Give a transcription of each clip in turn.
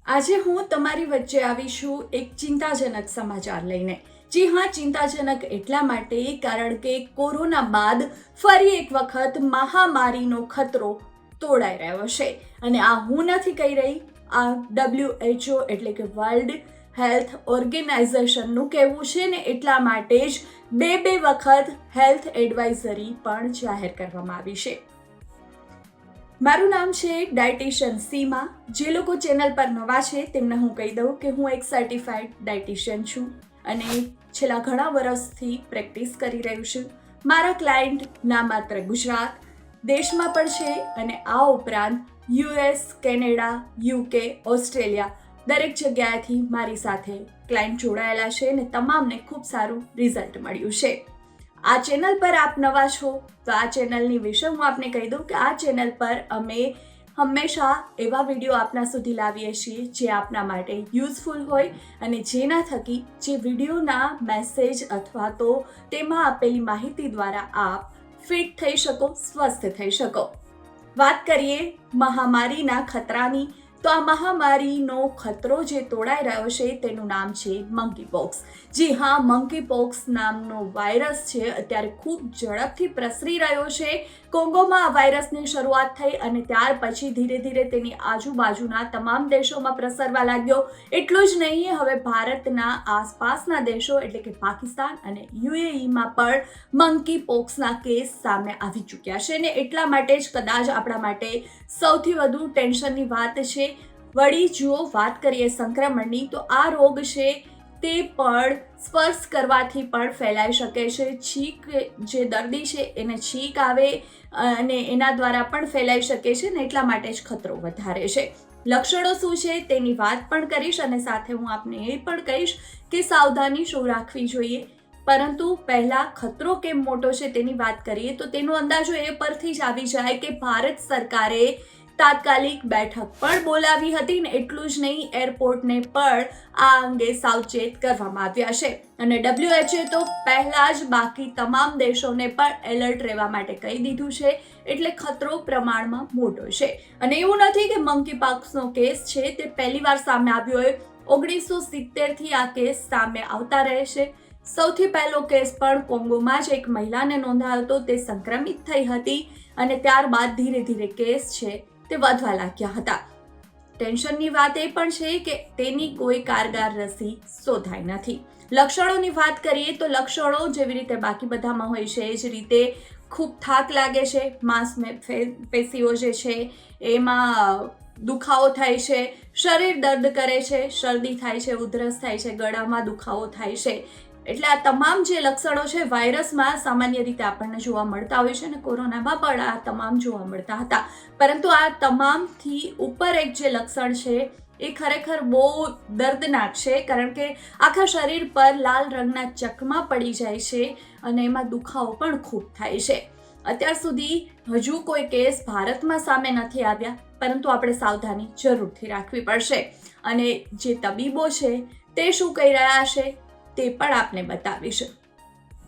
આજે હું તમારી વચ્ચે આવી છું એક ચિંતાજનક સમાચાર લઈને। જી હા, ચિંતાજનક એટલા માટે કારણ કે કોરોના બાદ ફરી એક વખત મહામારીનો ખતરો તોડાઈ રહ્યો છે। અને આ હું નથી કહી રહી, આ WHO એટલે કે વર્લ્ડ હેલ્થ ઓર્ગેનાઇઝેશનનું કહેવું છે ને એટલા માટે જ બે વખત હેલ્થ એડવાઇઝરી પણ જાહેર કરવામાં આવી છે। મારું નામ છે ડાયટિશિયન સીમા। જે લોકો ચેનલ પર નવા છે તેમને હું કહી દઉં કે હું એક સર્ટિફાઈડ ડાયટિશિયન છું અને છેલ્લા ઘણા વર્ષથી પ્રેક્ટિસ કરી રહ્યું છું। મારા ક્લાયન્ટ ના માત્ર ગુજરાત દેશમાં પણ છે અને આ ઉપરાંત US, કેનેડા, UK, ઓસ્ટ્રેલિયા દરેક જગ્યાએથી મારી સાથે ક્લાયન્ટ જોડાયેલા છે અને તમામને ખૂબ સારું રિઝલ્ટ મળ્યું છે। આ ચેનલ પર આપ નવા છો તો આ ચેનલની વિશે હું આપને કહી દઉં કે આ ચેનલ પર અમે હંમેશા એવા વિડીયો આપના સુધી લાવીએ છીએ જે આપના માટે યુઝફુલ હોય અને જેના થકી જે વિડીયોના મેસેજ અથવા તો તેમાં આપેલી માહિતી દ્વારા આપ ફિટ થઈ શકો, સ્વસ્થ થઈ શકો। વાત કરીએ મહામારીના ખતરાની તો આ મહામારીનો ખતરો જે તોડાઈ રહ્યો છે તેનું નામ છે મંકીપોક્સ। જી હા, મંકીપોક્સ નામનો વાયરસ છે અત્યારે ખૂબ ઝડપથી પ્રસરી રહ્યો છે। કોંગોમાં આ વાયરસની શરૂઆત થઈ અને ત્યાર પછી ધીરે ધીરે તેની આજુબાજુના તમામ દેશોમાં પ્રસરવા લાગ્યો। એટલું જ નહીં, હવે ભારતના આસપાસના દેશો એટલે કે પાકિસ્તાન અને UAEમાં પણ મંકીપોક્સના કેસ સામે આવી ચૂક્યા છે ને એટલા માટે જ કદાચ આપણા માટે સૌથી વધુ ટેન્શનની વાત છે। વળી જો વાત કરીએ સંક્રમણની તો આ રોગ છે તે પણ સ્પર્શ કરવાથી પણ ફેલાઈ શકે છે। છીંક જે દર્દી છે એને છીંક આવે અને એના દ્વારા પણ ફેલાઈ શકે છે ને એટલા માટે જ ખતરો વધારે છે। લક્ષણો શું છે તેની વાત પણ કરીશ અને સાથે હું આપને એ પણ કહીશ કે સાવધાની શું રાખવી જોઈએ। પરંતુ પહેલા ખતરો કેમ મોટો છે તેની વાત કરીએ તો તેનો અંદાજો એ પરથી જ આવી જાય કે ભારત સરકારે તાત્કાલિક બેઠક પણ બોલાવી હતી ને એટલું જ નહીં, એરપોર્ટને પણ આ અંગે સાવચેત કરવામાં આવ્યા છે અને WHO તો પહેલા જ બાકી તમામ દેશોને પણ એલર્ટ રહેવા માટે કહી દીધું છે। એટલે ખતરો પ્રમાણમાં મોટો છે અને એવું નથી કે મંકીપોક્સનો કેસ છે તે પહેલી વાર સામે આવ્યો હોય। 1970થી આ કેસ સામે આવતા રહે છે। સૌથી પહેલો કેસ પણ કોંગોમાં જ એક મહિલાને નોંધાયો હતો, તે સંક્રમિત થઈ હતી અને ત્યારબાદ ધીરે ધીરે કેસ છે તે વધવા લાગ્યા હતા। ટેન્શનની વાત એ પણ છે કે તેની કોઈ કારગર રસી શોધાઈ નથી। લક્ષણોની વાત કરીએ તો લક્ષણો જેવી રીતે બાકી બધામાં હોય છે એ જ રીતે ખૂબ થાક લાગે છે, માંસપેશીઓ જે છે એમાં દુખાવો થાય છે, શરીર દર્દ કરે છે, શરદી થાય છે, ઉધરસ થાય છે, ગળામાં દુખાવો થાય છે। એટલે આ તમામ જે લક્ષણો છે વાયરસમાં સામાન્ય રીતે આપણને જોવા મળતા હોય છે અને કોરોનામાં પણ આ તમામ જોવા મળતા હતા। પરંતુ આ તમામથી ઉપર એક જે લક્ષણ છે એ ખરેખર બહુ દર્દનાક છે કારણ કે આખા શરીર પર લાલ રંગના ચકમા પડી જાય છે અને એમાં દુખાવો પણ ખૂબ થાય છે। અત્યાર સુધી હજુ કોઈ કેસ ભારતમાં સામે નથી આવ્યા, પરંતુ આપણે સાવધાની જરૂરથી રાખવી પડશે અને જે તબીબો છે તે શું કહી રહ્યા છે તે પણ આપને બતાવીશ।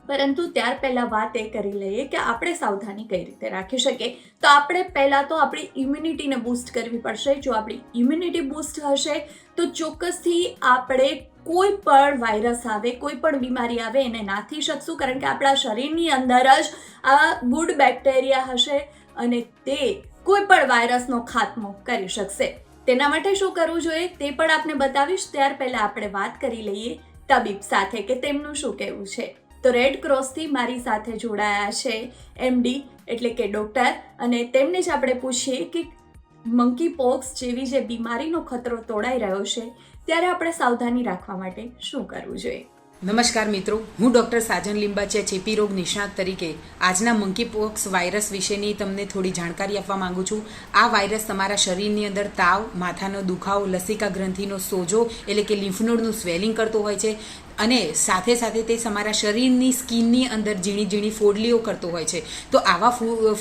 પરંતુ ત્યાર પહેલા વાત એ કરી લઈએ કે આપણે સાવધાની કઈ રીતે રાખી શકીએ। તો આપણે પહેલા તો આપણી ઇમ્યુનિટીને બૂસ્ટ કરવી પડશે। જો આપણી ઇમ્યુનિટી બૂસ્ટ હશે તો ચોક્કસથી આપણે કોઈ પણ વાયરસ આવે, કોઈ પણ બીમારી આવે એને નાથી શકશું કારણ કે આપણા શરીરની અંદર જ આ ગુડ બેક્ટેરિયા હશે અને તે કોઈ પણ વાયરસનો ખાત્મો કરી શકશે। તેના માટે શું કરવું જોઈએ તે પણ આપને બતાવીશ। ત્યાર પહેલા આપણે વાત કરી લઈએ તબીબ સાથે કે તેમનું શું કહેવું છે। તો રેડ ક્રોસથી મારી સાથે જોડાયા છે MD એટલે કે ડૉક્ટર અને તેમને જ આપણે પૂછીએ કે મંકીપોક્સ જેવી જે બીમારીનો ખતરો તોડાઈ રહ્યો છે ત્યારે આપણે સાવધાની રાખવા માટે શું કરવું જોઈએ। નમસ્કાર મિત્રો, હું ડૉક્ટર સાજન લિંબાચિયા ચેપી રોગ નિષ્ણાત તરીકે આજના મંકીપોક્સ વાયરસ વિશેની તમને થોડી જાણકારી આપવા માંગુ છું। આ વાયરસ તમારા શરીરની અંદર તાવ, માથાનો દુખાવો, લસિકા ગ્રંથિનો સોજો એટલે કે લિમ્ફ નોડનું સ્વેલિંગ કરતો હોય છે। અને સાથે સાથે તે તમારા શરીરની સ્કિનની અંદર ઝીણી ઝીણી ફોડલીઓ કરતો હોય છે. તો આવા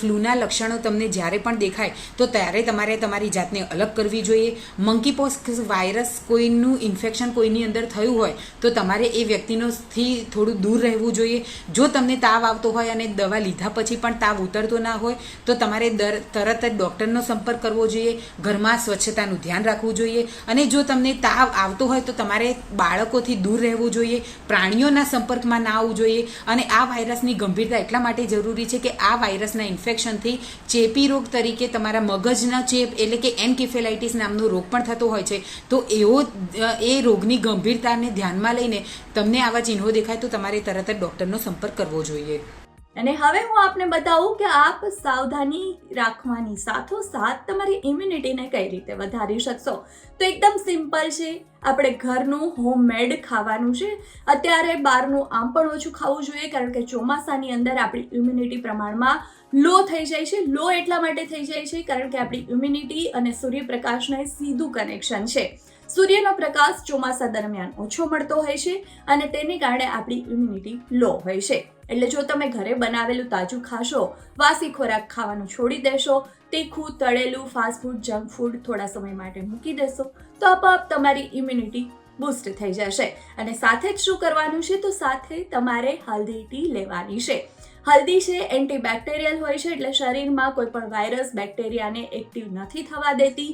ફ્લૂના લક્ષણો તમને જ્યારે પણ દેખાય તો ત્યારે તમારે તમારી જાતને અલગ કરવી જોઈએ. મંકીપોક્સ વાયરસ કોઈનું ઇન્ફેક્શન કોઈની અંદર થયું હોય તો તમારે એ વ્યક્તિથી થોડું દૂર રહેવું જોઈએ. જો તમને તાવ આવતો હોય અને દવા લીધા પછી પણ તાવ ઉતરતો ના હોય તો તમારે તરત જ ડૉક્ટરનો સંપર્ક કરવો જોઈએ. ઘરમાં સ્વચ્છતાનું ધ્યાન રાખવું જોઈએ. અને જો તમને તાવ આવતો હોય તો તમારે બાળકોથી દૂર રહેવું જોઈએ, પ્રાણીઓના સંપર્કમાં ના આવવું જોઈએ. અને આ વાયરસની ગંભીરતા એટલા માટે જરૂરી છે કે આ વાયરસના ઇન્ફેક્શનથી ચેપી રોગ તરીકે તમારા મગજના ચેપ એટલે કે એન્કેફેલાઇટિસ નામનો રોગ પણ થતો હોય છે. તો એ રોગની ગંભીરતાને ધ્યાનમાં લઈને તમને આવા ચિહ્નો દેખાય તો તમારે તરત જ ડૉક્ટરનો સંપર્ક કરવો જોઈએ. અને હવે હું આપને બતાવું કે આપ સાવધાની રાખવાની સાથોસાથ તમારી ઇમ્યુનિટીને કઈ રીતે વધારી શકશો. તો એકદમ સિમ્પલ છે. આપણે ઘરનું હોમમેડ ખાવાનું છે. અત્યારે બહારનું આમ પણ ઓછું ખાવું જોઈએ કારણ કે ચોમાસાની અંદર આપણી ઇમ્યુનિટી પ્રમાણમાં લો થઈ જાય છે. લો એટલા માટે થઈ જાય છે કારણ કે આપણી ઇમ્યુનિટી અને સૂર્યપ્રકાશને સીધું કનેક્શન છે. સૂર્યનો પ્રકાશ ચોમાસા દરમિયાન ઓછો મળતો હોય છે અને તેને કારણે આપણી ઇમ્યુનિટી લો હોય છે. એટલે જો તમે ઘરે બનાવેલું તાજું ખાશો, વાસી ખોરાક ખાવાનું છોડી દેશો, તીખું તળેલું ફાસ્ટ ફૂડ જંક ફૂડ થોડા સમય માટે મૂકી દેશો તો આપોઆપ તમારી ઇમ્યુનિટી બૂસ્ટ થઈ જશે. અને સાથે જ શું કરવાનું છે તો સાથે તમારે હલ્દી ટી લેવાની છે. હલ્દી છે એન્ટીબેક્ટેરિયલ હોય છે એટલે શરીરમાં કોઈ પણ વાયરસ બેક્ટેરિયાને એક્ટિવ નથી થવા દેતી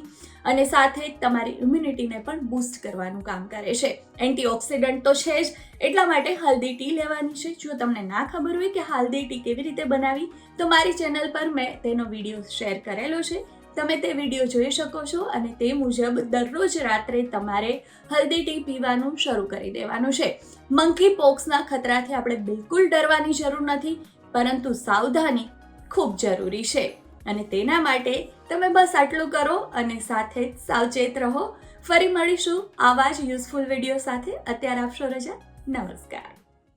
અને સાથે જ તમારી ઇમ્યુનિટીને પણ બૂસ્ટ કરવાનું કામ કરે છે. એન્ટીઓક્સિડન્ટ તો છે જ એટલા માટે હલ્દી ટી લેવાની છે. જો તમને ના ખબર હોય કે હલ્દી ટી કેવી રીતે બનાવી તો મારી ચેનલ પર મેં તેનો વિડીયો શેર કરેલો છે. તમે તે વિડીયો જોઈ શકો છો અને તે મુજબ દરરોજ રાત્રે તમારે હલ્દી ટી પીવાનું શરૂ કરી દેવાનું છે. મંકી પોક્સના ખતરાથી આપણે બિલકુલ ડરવાની જરૂર નથી, પરંતુ સાવધાની ખૂબ જરૂરી છે. અને તેના માટે તમે બસ આટલું કરો અને સાથે જ સાવચેત રહો. ફરી મળીશું આવા જ યુઝફુલ વિડીયો સાથે. અત્યારે આપશો રજા. નમસ્કાર.